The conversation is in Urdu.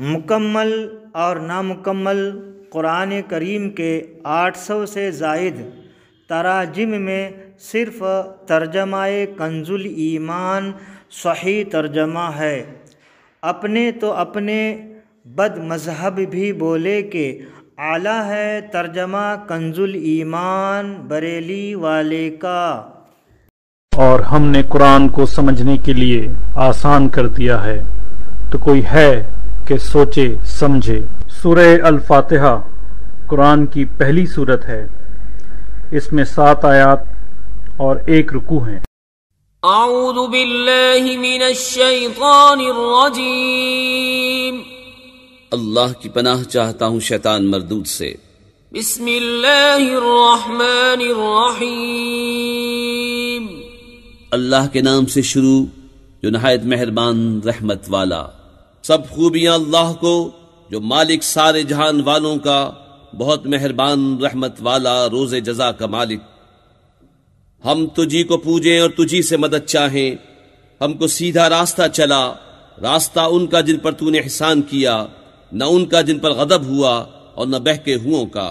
مکمل اور نامکمل قرآن کریم کے 800 سے زائد تراجم میں صرف ترجمہ کنز الایمان صحیح ترجمہ ہے۔ اپنے تو اپنے بد مذہب بھی بولے کہ اعلیٰ ہے ترجمہ کنز الایمان بریلی والے کا۔ اور ہم نے قرآن کو سمجھنے کے لیے آسان کر دیا ہے، تو کوئی ہے کہ سوچے سمجھے۔ سورہ الفاتحہ قرآن کی پہلی سورت ہے۔ اس میں 7 آیات اور 1 رکوع ہیں۔ اعوذ باللہ من الشیطان الرجیم، اللہ کی پناہ چاہتا ہوں شیطان مردود سے۔ بسم اللہ الرحمن الرحیم، اللہ کے نام سے شروع جو نہایت مہربان رحمت والا۔ سب خوبیاں اللہ کو جو مالک سارے جہان والوں کا، بہت مہربان رحمت والا، روز جزا کا مالک۔ ہم تجھی کو پوجیں اور تجھی سے مدد چاہیں۔ ہم کو سیدھا راستہ چلا، راستہ ان کا جن پر تو نے احسان کیا، نہ ان کا جن پر غضب ہوا اور نہ بہکے ہوئوں کا۔